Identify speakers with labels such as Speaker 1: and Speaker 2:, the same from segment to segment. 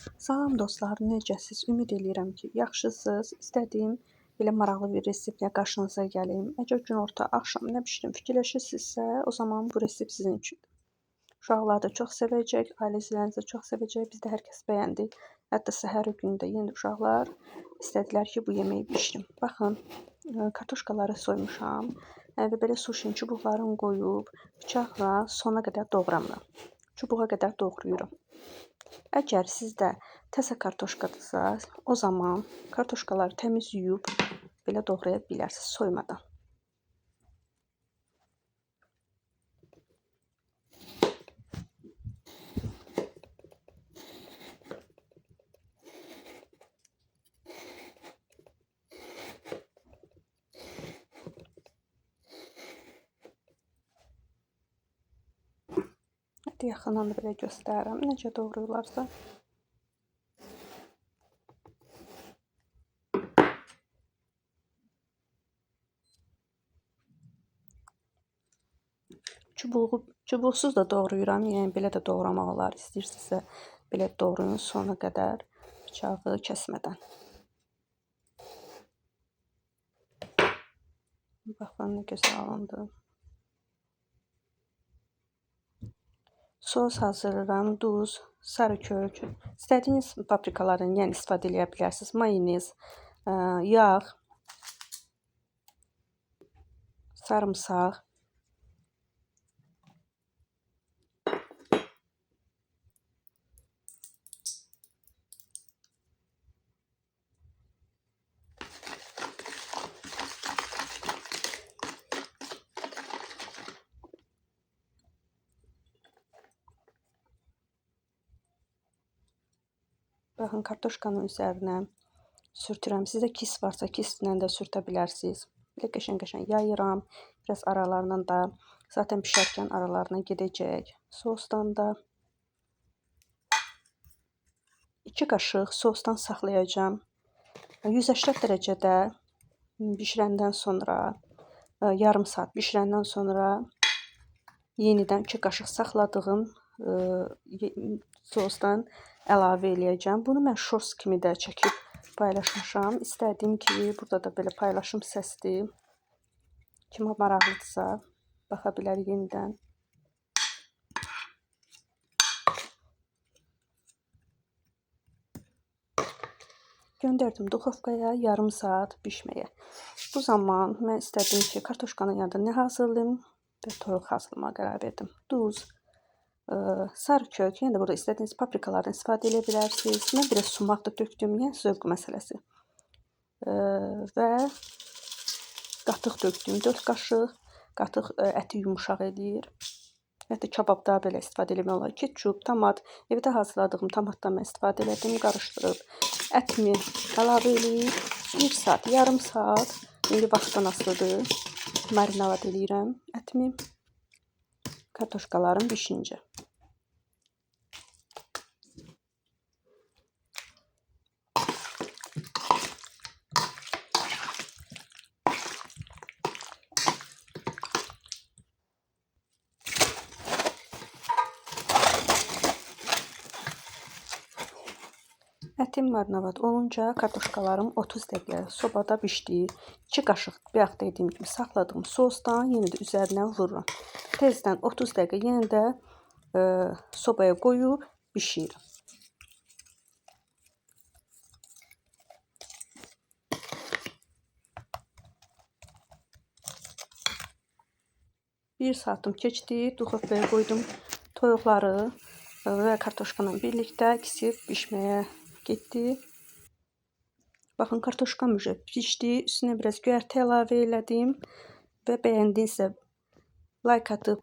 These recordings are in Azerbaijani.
Speaker 1: Salam dostlar, necəsiz? Ümid edirəm ki, yaxşısınız. İstədiyim belə maraqlı bir reseptlə qarşınıza gəlim. Əgər günorta, axşam nə bişirim fikirləşirsinizsə, o zaman bu resept sizin üçündür. Uşaqlar da çox sevəcək, ailə üzvləriniz də çox sevəcək. Bizdə hər kəs bəyəndi. Hətta səhər gündə yenə uşaqlar istədilər ki, bu yeməyi bişirim. Baxın, kartoşkaları soymuşam. Və belə suşin çubuqlarını qoyub bıçaqla sona qədər doğramıram. Çubuğa qədər doğrayıram. Əgər sizdə təzə kartoşkadırsa, o zaman kartoşkaları təmiz yuyub belə doğraya bilərsiniz soymadan. Hadi yaxından da belə göstərirəm necə doğrayırlarsa. Çubuqsuz da doğrayıram, yəni belə də doğramaq olar. İstəyirsinizsə belə doğrayın sona qədər bıçağı kəsmədən. Baxın nə gözəl alındı. Sos hazırlayıram, duz, sarı kök, istədiyiniz paprikalardan yəni istifadə edə bilərsiniz. Mayonez, yağ, sarımsaq. Baxın, kartoşkanın üzərinə sürtürəm. Sizdə kis varsa, kislə də sürtə bilərsiniz. Belə qəşəng-qəşəng yayıram. Biraz aralarından da, zaten pişərkən aralarına gedəcək. Sosdan da 2 qaşıq sosdan saxlayacağım. 180 dərəcədə bişirəndən sonra, yarım saat bişirəndən sonra yenidən 2 qaşıq saxladığım sosdan əlavə eləyəcəm. Bunu mən shorts kimi də çəkib paylaşmışam. İstədim ki, burada da belə paylaşım səsdir. Kimə maraqlıdırsa, baxa bilər yenidən. Göndərdim duxovkaya yarım saat bişməyə. Bu zaman mən istədim ki, kartoşkanın yanında nə hazırlayım və toyuq hazırlamağa qərar verdim. Duz, sarı kök, yəni də burada istədiyiniz paprikalardan istifadə edə bilərsiniz. Mən biraz sumaq da döktüm, yəni zövq məsələsi. Və qatıq döktüm, 4 qaşıq. Qatıq əti yumuşaq edir. Hətta kababda belə istifadə etmək olar. Ketçup, tomat, evdə hazırladığım tomatdan mən istifadə elədim, qarışdırıb. Ətimi əlavə edib 1 saat, yarım saat, indi vaxtdan asılıdır. Marinavad eləyirəm ətimi. Kartoşkalarım bişincə. Ətim marinavad olunca kartoşkalarım 30 dəqiqə sobada bişdi. 2 qaşıq bayaq dediyim kimi saxladığım sosdan yenə də üzərinə vururam. Tezdən 30 dəqiqə yenə də sobaya qoyub bişirir. Bir saatım keçdi, duxovkaya qoydum toyuqları və kartoşkanla birlikdə kisib bişməyə getdi. Baxın, kartoşkam pişdi, üstünə biraz göyərti əlavə elədim və bəyəndinizsə like atıb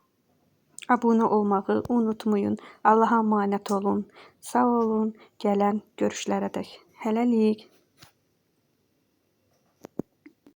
Speaker 1: abunə olmağı unutmayın. Allaha əmanət olun. Sağ olun, gələn görüşlərədək. Hələlik.